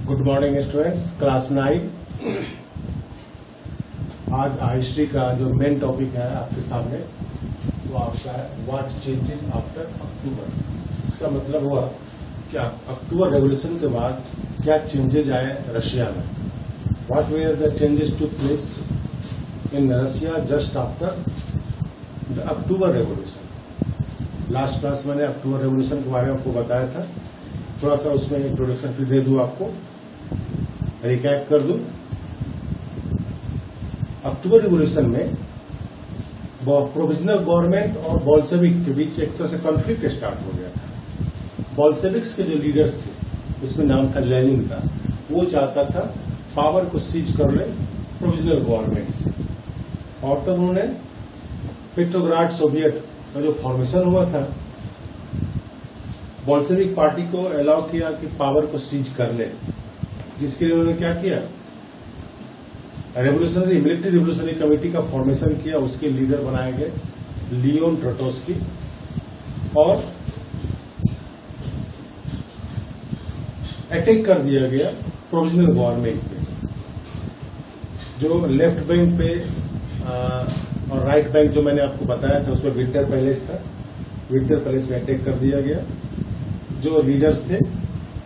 Good morning students, class 9। आज history का जो मेन टॉपिक है आपके सामने वो आपका है व्हाट चेंजेस आफ्टर अक्टूबर। इसका मतलब हुआ कि अक्टूबर रेवोल्यूशन के बाद क्या चेंजेज आए रशिया में। What were the changes took place in Russia just after the October revolution. Last class मैंने अक्टूबर रेवोल्यूशन के बारे में आपको बताया था। थोड़ा सा उसमें इंट्रोडक्शन फिर दे दूं, आपको रिकैप कर दूं। अक्टूबर रिवॉल्यूशन में प्रोविजनल गवर्नमेंट और बोल्शेविक के बीच एक तरह से कॉन्फ्लिक्ट स्टार्ट हो गया था। बोल्शेविक्स के जो लीडर्स थे, उसमें नाम था लेनिन का, वो चाहता था पावर को सीज कर ले प्रोविजनल गवर्नमेंट से। और तब उन्होंने पेट्रोग्राड सोवियत का जो फॉर्मेशन हुआ था, बोल्शेविक पार्टी को अलाउ किया कि पावर को सीज कर ले, जिसके लिए उन्होंने क्या किया, रेवोल्यूशनरी मिलिट्री रिवोल्यूशनरी कमेटी का फॉर्मेशन किया। उसके लीडर बनाए गए लियोन ट्रोट्स्की और अटैक कर दिया गया प्रोविजनल गवर्नमेंट पे। जो लेफ्ट बैंक पे और राइट बैंक जो मैंने आपको बताया था, उसमें विंटर पैलेस था। विंटर पैलेस में अटैक कर दिया गया। जो लीडर्स थे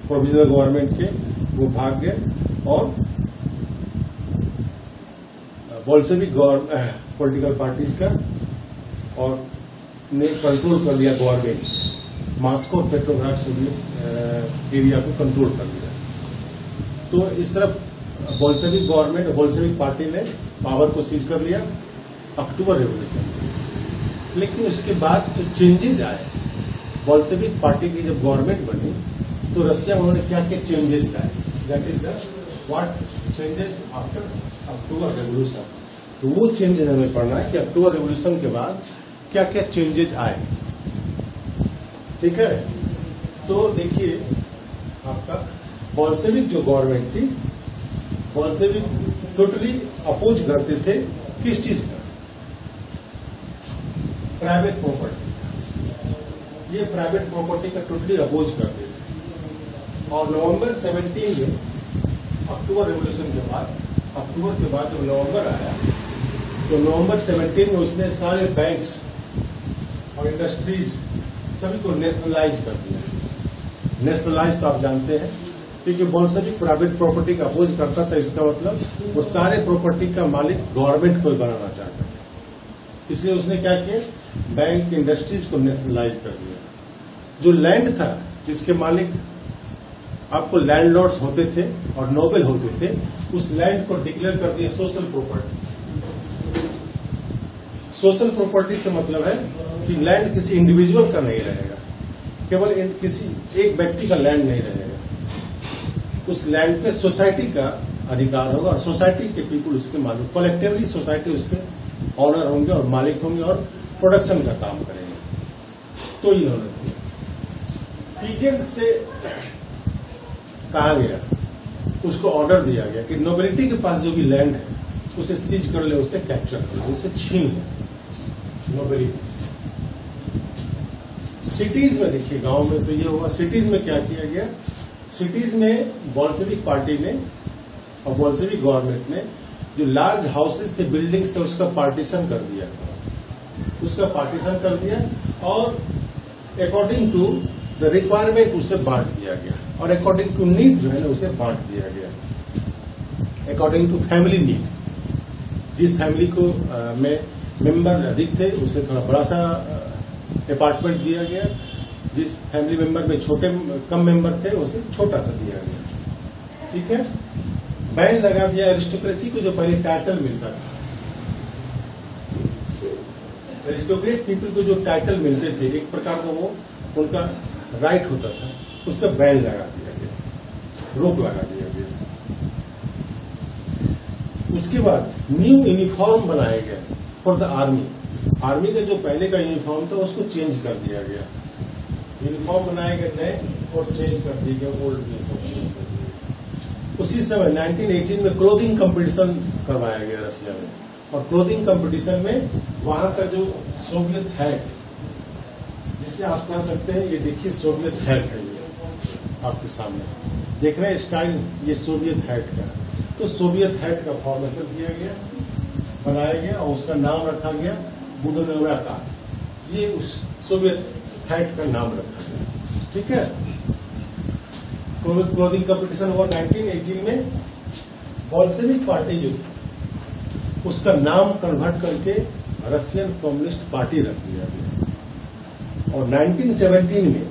प्रोविजनल गवर्नमेंट के, वो भाग गए और बोल्शेविक पॉलिटिकल पार्टीज का और ने कंट्रोल कर लिया गवर्नमेंट। मॉस्को और पेट्रोग्राड सोवियत एरिया को कंट्रोल कर लिया। तो इस तरफ बोल्शेविक गवर्नमेंट और बोल्शेविक पार्टी ने पावर को सीज कर लिया अक्टूबर रेवोल्यूशन। लेकिन उसके बाद जो चेंजेज आए, बोल्शेविक पार्टी की जब गवर्नमेंट बनी तो रशिया में उन्होंने क्या क्या चेंजेस लाए, that is the what changes after October revolution. तो वो चेंजेस हमें पढ़ना है कि अक्टूबर रेवोल्यूशन के बाद क्या क्या चेंजेस आए। ठीक है, तो देखिए आपका बोल्शेविक जो गवर्नमेंट थी, बोल्शेविक टोटली अपोज करते थे किस चीज का, प्राइवेट प्रॉपर्टी। ये प्राइवेट प्रॉपर्टी का टोटली अपोज करते थे। और नवंबर 17 में अक्टूबर रेवोल्यूशन के बाद, अक्टूबर के बाद जब नवंबर आया तो नवंबर 17 में उसने सारे बैंक्स और इंडस्ट्रीज सभी को नेशनलाइज कर दिया। नेशनलाइज तो आप जानते हैं, क्योंकि बोल्शेविक प्राइवेट प्रॉपर्टी का अपोज करता था। इसका मतलब वो सारे प्रॉपर्टी का मालिक गवर्नमेंट को बनाना चाहता था। इसलिए उसने क्या किया, बैंक इंडस्ट्रीज को नेशनलाइज कर दिया। जो लैंड था जिसके मालिक आपको लैंडलॉर्ड्स होते थे और नोबल होते थे, उस लैंड को डिक्लेयर कर दिया सोशल प्रॉपर्टी। सोशल प्रॉपर्टी से मतलब है कि लैंड किसी इंडिविजुअल का नहीं रहेगा, केवल किसी एक व्यक्ति का लैंड नहीं रहेगा। उस लैंड पे सोसाइटी का अधिकार होगा और सोसाइटी के पीपल उसके मालिक, कलेक्टिवली सोसाइटी उसके ऑनर होंगे और मालिक होंगे और प्रोडक्शन का काम करेंगे। तो इन्होंने पीजेंट से कहा गया, उसको ऑर्डर दिया गया कि नोबिलिटी के पास जो भी लैंड है उसे सीज कर ले, उसे कैप्चर कर ले, उसे छीन ले नोबिलिटी। सिटीज में देखिए, गांव में तो ये हुआ। सिटीज में क्या किया गया, सिटीज में बोल्शेविक पार्टी ने और बोल्शेविक गवर्नमेंट ने जो लार्ज हाउसेस थे, बिल्डिंग्स थे, उसका पार्टीशन कर दिया। उसका पार्टीशन कर दिया और अकॉर्डिंग टू द रिक्वायरमेंट उसे बांट दिया गया और अकॉर्डिंग टू नीड जो है ना उसे बांट दिया गया। अकॉर्डिंग टू फैमिली नीड, जिस फैमिली को में मेंबर अधिक थे उसे थोड़ा बड़ा सा अपार्टमेंट दिया गया। जिस फैमिली मेंबर में छोटे कम मेंबर थे उसे छोटा सा दिया गया। ठीक है, बैन लगा दिया एरिस्टोक्रेसी को, जो पहले टाइटल मिलता था। एरिस्टोक्रेट पीपल को जो टाइटल मिलते थे, एक प्रकार का वो उनका राइट होता था, उस पर बैन लगा दिया गया, रोक लगा दिया गया। उसके बाद न्यू यूनिफॉर्म बनाया गया फॉर द आर्मी। आर्मी का जो पहले का यूनिफॉर्म था उसको चेंज कर दिया गया। यूनिफॉर्म बनाए गए नए और चेंज कर दिए गए ओल्ड यूनिफॉर्म। उसी समय 1918 में क्लोथिंग कंपटीशन करवाया गया रशिया में। और क्लोथिंग कंपटीशन में वहां का जो सोवियत हैट, जिसे आप कह सकते हैं, ये देखिए सोवियत हैट है। आपके सामने देख रहे हैं स्टाइल, ये सोवियत हैट का। तो सोवियत हैट का फॉर्मेशन किया गया, बनाया गया और उसका नाम रखा गया बुडोनोवा का। ये उस सोवियत हैट का नाम रखा गया। ठीक है। क्लोथिंग कंपटीशन हुआ 1918 में। बोल्शेविक पार्टी जो उसका नाम कन्वर्ट करके रशियन कम्युनिस्ट पार्टी रख दिया गया। और 1917 में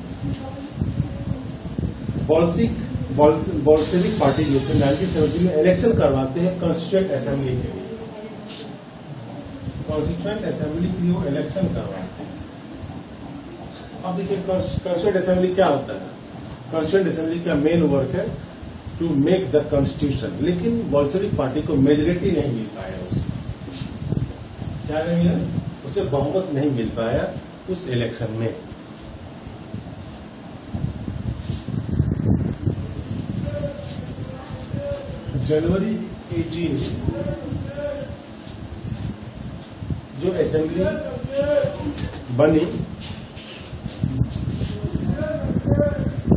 बोल्शेविक पार्टी जो थे 1917 में इलेक्शन करवाते हैं कॉन्स्टिट्यूएंट असेंबली के लिए। कॉन्स्टिट्यूएंट असेंबली के लिए इलेक्शन करवाते हैं। अब देखिए कॉन्स्टिट्यूएंट असेंबली क्या होता है। कॉन्स्टिट्यूएंट असेंबली का मेन वर्क है टू मेक द कॉन्स्टिट्यूशन। लेकिन बोल्शेविक पार्टी को मेजोरिटी नहीं मिल पाया, उसे क्या नहीं है, उसे बहुमत नहीं मिल पाया उस इलेक्शन में। जनवरी 18 जो असेंबली बनी,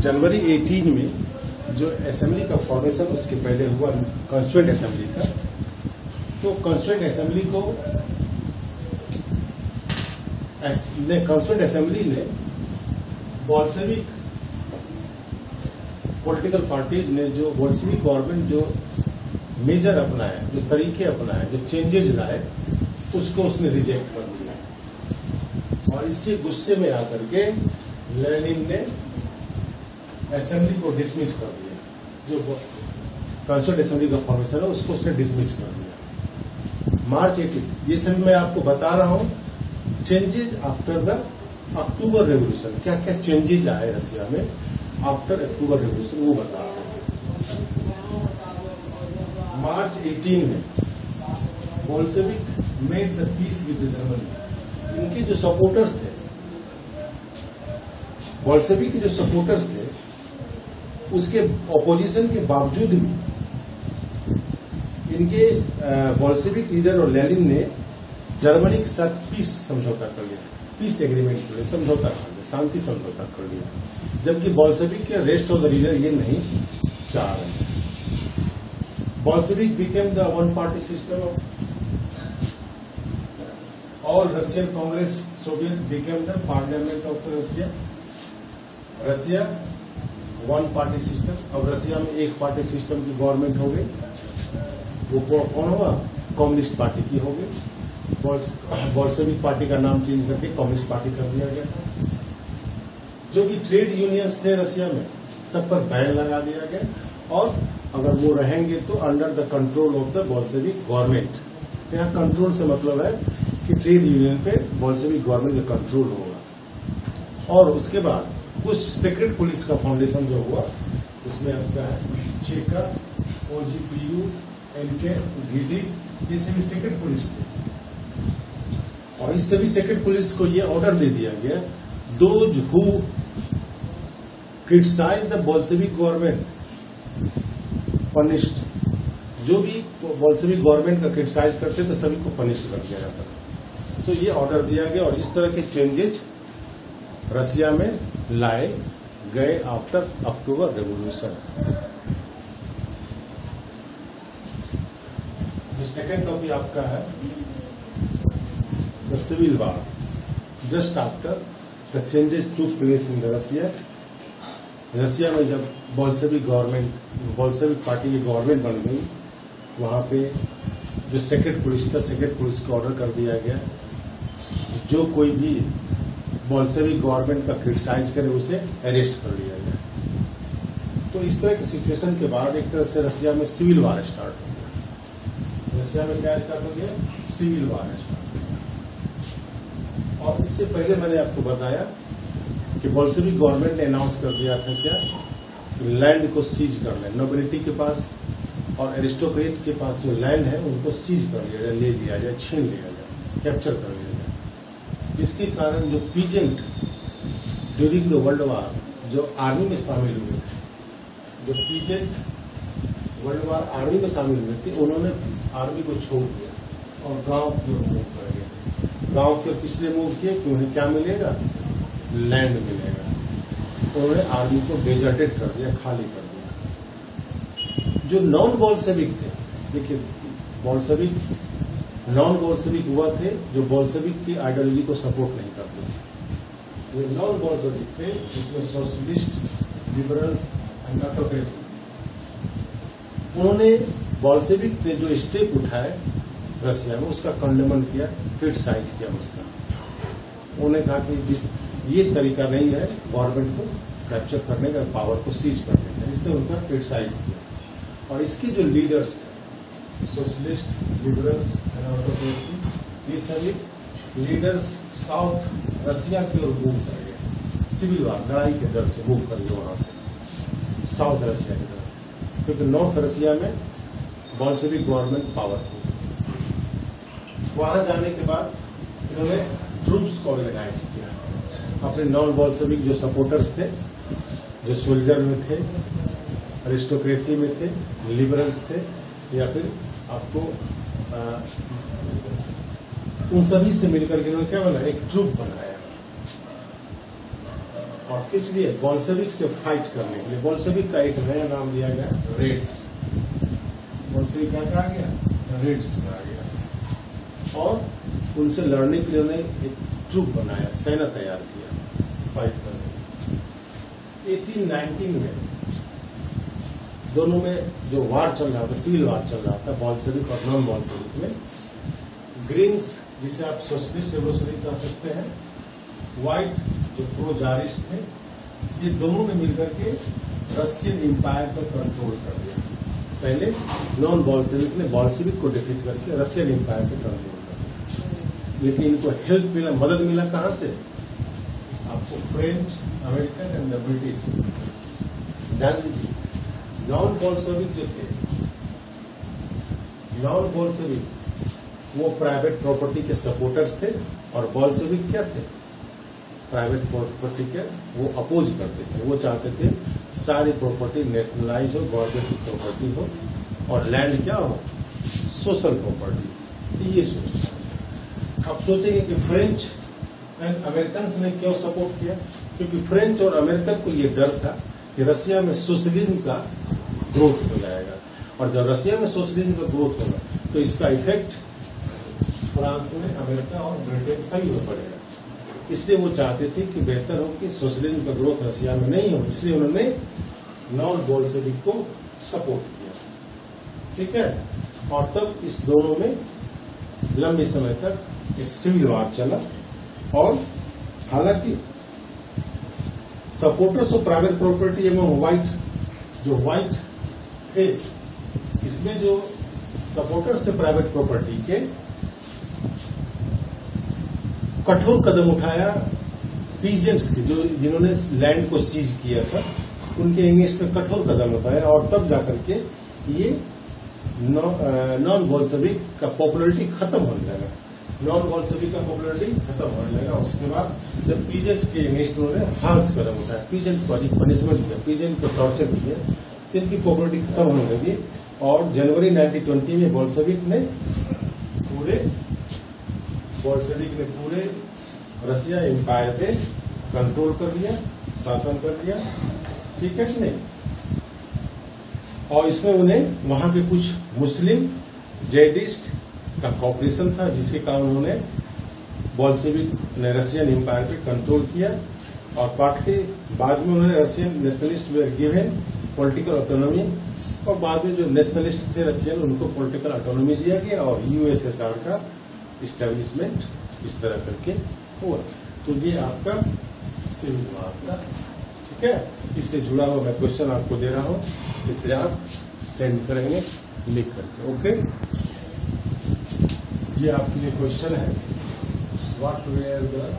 जनवरी 18 में जो असेंबली का फॉर्मेशन उसके पहले हुआ कॉन्स्टिट्यूएंट असेंबली का। तो कॉन्स्टिट्यूएंट असेंबली को कॉन्स्टिट्यूएंट असेंबली ने बोल्शेविक पॉलिटिकल पार्टीज ने जो बोल्शेविक गवर्नमेंट जो मेजर अपनाया, जो तरीके अपनाए, जो चेंजेस लाए, उसको उसने रिजेक्ट कर दिया। और इसी गुस्से में आकर के लेनिन ने असेंबली को डिसमिस कर दिया। जो कॉन्स्टिट्यूएंट असेंबली का फॉर्मेशन है उसको उसने डिसमिस कर दिया। मार्च 18 ये सभी मैं आपको बता रहा हूं changes after the October revolution. क्या क्या चेंजेज आए रशिया में आफ्टर अक्टूबर रेवोल्यूशन वो बता रहा हूं। मार्च 18 में Bolshevik made the peace with Germany. इनके जो सपोर्टर्स थे, बोल्शेविक के जो सपोर्टर्स थे, उसके ऑपोजिशन के बावजूद भी इनके बोल्शेविक लीडर और लेनिन ने जर्मनी के साथ पीस समझौता कर लिया, पीस एग्रीमेंट कर लिया, समझौता कर लिया, शांति समझौता कर लिया। जबकि बोल्शेविक के रेस्ट ऑफ द लीडर ये नहीं चाह रहे। Bolshevik became the one party system of all Russian Congress Soviet became the parliament of Russia. Russia one party system. अब रशिया में एक पार्टी सिस्टम की गवर्नमेंट हो गई। वो कौन होगा? कम्युनिस्ट पार्टी की हो गई। बोल्शेविक पार्टी का नाम चेंज करके कम्युनिस्ट पार्टी कर दिया गया। जो भी ट्रेड यूनियंस थे रशिया में सब पर बैन लगा दिया गया। और अगर वो रहेंगे तो under the control of the Bolshevik government. यहाँ कंट्रोल से मतलब है कि ट्रेड यूनियन पे बोल्शेविक गवर्नमेंट का कंट्रोल होगा। और उसके बाद कुछ सीक्रेट पुलिस का फाउंडेशन जो हुआ उसमें आपका है चेका, ओजीपीयू, एनके, वीडी, ये सभी सीक्रेट पुलिस थे। और इस सभी सीक्रेट पुलिस को ये ऑर्डर दे दिया गया, those who criticise the Bolshevik government punished. जो भी बोल्शेविक गवर्नमेंट का क्रिटिसाइज करते थे सभी को पनिश कर दिया जाता था। सो ये ऑर्डर दिया गया और इस तरह के चेंजेज रशिया में लाए गए आफ्टर अक्टूबर रेवोल्यूशन। जो सेकेंड टॉपिक आपका है the civil war. Just after the changes took place in the Russia. Russia में जब बोल्शेविक पार्टी की गवर्नमेंट बन गई, वहां पे जो सीक्रेट पुलिस था, सीक्रेट पुलिस को ऑर्डर कर दिया गया जो कोई भी बोल्शेविक गवर्नमेंट का क्रिटिसाइज करे उसे अरेस्ट कर लिया गया। तो इस तरह की सिचुएशन के बाद एक तरह से रशिया में सिविल वार स्टार्ट हो गया। रशिया में क्या स्टार्ट हो गया? सिविल वार स्टार्ट हो गया। और इससे पहले मैंने आपको बताया कि बोल्शेविक गवर्नमेंट ने अनाउंस कर दिया था क्या, लैंड को सीज कर लें। नोबिलिटी के पास और एरिस्टोक्रेट के पास जो लैंड है उनको सीज कर लिया जाए, ले लिया जाए, छीन लिया जाए, कैप्चर कर लिया जाए। जिसके कारण जो peasant during the world war जो आर्मी में शामिल हुए थे, जो पीजेंट वर्ल्ड वार आर्मी में शामिल हुए थे, उन्होंने आर्मी को छोड़ दिया और गांव की ओर मूव कर गए। गांव की ओर किसने मूव किया कि उन्हें क्या मिलेगा? लैंड मिलेगा। उन्होंने आर्मी को डेजर्टेड कर दिया, खाली कर दिया। जो नॉन बोल्शेविक थे, देखिए बोल्शेविक नॉन बोल्शेविक हुआ थे जो बोल्शेविक की आइडियोलॉजी को सपोर्ट नहीं करते थे। जो नॉन बोल्शेविक थे जिसमें सोशलिस्ट, लिबरल्स एंड ऑटोक्रेसी, उन्होंने बोल्शेविक ने जो स्टेप उठाए रशिया में उसका कंडेमन किया, क्रिटिसाइज किया उसका। उन्होंने कहा कि ये तरीका नहीं है गवर्नमेंट को कैप्चर करने का, पावर को सीज करने का, इसने उनका क्रिटिसाइज किया। और इसके जो लीडर्स थे, सोशलिस्ट, लिबरल्स एंड ऑटोक्रेसी, ये सभी लीडर्स साउथ रशिया की ओर मूव कर गए, सिविल वार, लड़ाई के डर से मूव कर गए वहां से साउथ रशिया की तरफ, क्योंकि नॉर्थ रशिया में बोल्शेविक गवर्नमेंट पावरफुल। वहां जाने के बाद इन्होंने ट्रूप्स को ऑर्गेनाइज किया, अपने नॉन बोल्शेविक जो सपोर्टर्स थे, जो सोल्जर में थे, अरिस्टोक्रेसी में थे, लिबरल्स थे, या फिर आपको उन सभी से मिलकर के इन्होंने क्या बनाया, एक ट्रूप बनाया। और किस लिए? बोल्शेविक से फाइट करने के लिए। बोल्शेविक का एक नया नाम दिया गया, रेड्स। बोल्शेविक क्या कहा गया? रेड्स कहा गया। और उनसे लड़ने के लिए उन्होंने एक ट्रूप बनाया, सेना तैयार किया फाइट करने। 1819 में दोनों में जो वार चल रहा था, सिविल वार चल रहा था बोल्शेविक और नॉन बोल्शेविक में, ग्रीन्स जिसे आप सोशलिस्ट रेवोल्यूशनरी कह सकते हैं, व्हाइट जो प्रो जारिस्ट थे, ये दोनों ने मिलकर के रशियन एम्पायर पर कंट्रोल कर दिया। पहले नॉन बोल्शेविक ने बोल्शेविक को डिफीट करके रशियन एम्पायर पर कंट्रोल कर दिया। लेकिन इनको हेल्प मिला, मदद मिला कहां से? आपको French, American and the British. ध्यान दीजिए, नॉन बोल्शेविक जो थे, नॉन बोल्शेविक वो प्राइवेट प्रॉपर्टी के सपोर्टर्स थे, और बोल्शेविक क्या थे? प्राइवेट प्रॉपर्टी के वो अपोज करते थे। वो चाहते थे सारी प्रॉपर्टी नेशनलाइज हो, गवर्नमेंट की प्रॉपर्टी हो, और लैंड क्या हो? Social property. ये सोचते। अब सोचेंगे कि फ्रेंच एंड अमेरिकन ने क्यों सपोर्ट किया? क्योंकि फ्रेंच और अमेरिकन को ये डर था कि रशिया में सोशलिज्म का ग्रोथ हो जाएगा, और जब रशिया में सोशलिज्म का ग्रोथ होगा तो इसका इफेक्ट फ्रांस में, अमेरिका और ब्रिटेन सभी में पड़ेगा। इसलिए वो चाहते थे कि बेहतर हो कि सोशलिज्म का ग्रोथ रशिया में नहीं हो, इसलिए उन्होंने नॉन बोल्शेविक को सपोर्ट किया। ठीक है, और तब इस दोनों में लंबे समय तक एक सिविल वार चला। और हालांकि सपोर्टर्स ऑफ प्राइवेट प्रॉपर्टी एवं व्हाइट थे, इसमें जो सपोर्टर्स थे प्राइवेट प्रॉपर्टी के, कठोर कदम उठाया पीजेंट्स के, जो जिन्होंने लैंड को सीज किया था, उनके अगेंस्ट में कठोर कदम उठाया। और तब जाकर के ये नॉन बोल्शेविक का पॉपुलरिटी खत्म होने लगा। नॉन बोल्शेविक का पॉपुलरिटी खत्म होने लगा। उसके बाद जब पीजेंट के अगेंस्ट उन्होंने हार्श कदम उठाया, पीजेंट को अधिक पनिशमेंट दिया, पीजेंट को टॉर्चर किया, तो इनकी पॉपुलरिटी खत्म होने लगी। और जनवरी 1920 में बोल्शेविक ने पूरे रशिया एम्पायर पे कंट्रोल कर लिया, शासन कर लिया। ठीक है कि नहीं? और इसमें उन्हें वहां के कुछ मुस्लिम जैडिस्ट का कॉपरेशन था, जिसके कारण उन्होंने बोल्शेविक ने रशियन एम्पायर पे कंट्रोल किया। और पार्ट के बाद में उन्होंने Russian nationalist were given political autonomy, और बाद में जो नेशनलिस्ट थे रशियन, उनको पॉलिटिकल ऑटोनॉमी दिया गया, और यूएसएसआर का इस्टेब्लिशमेंट इस तरह करके हुआ। तो ये आपका सिविल वार था। ठीक है, इससे जुड़ा हुआ मैं क्वेश्चन आपको दे रहा हूं, इससे आप सेंड करेंगे लिख करके। ओके, ये आपके लिए क्वेश्चन है, what were the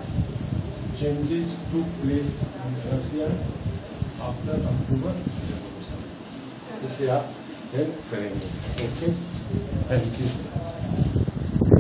changes took place in Russia after October revolution, इसे आप सेंड करेंगे। Okay, thank you.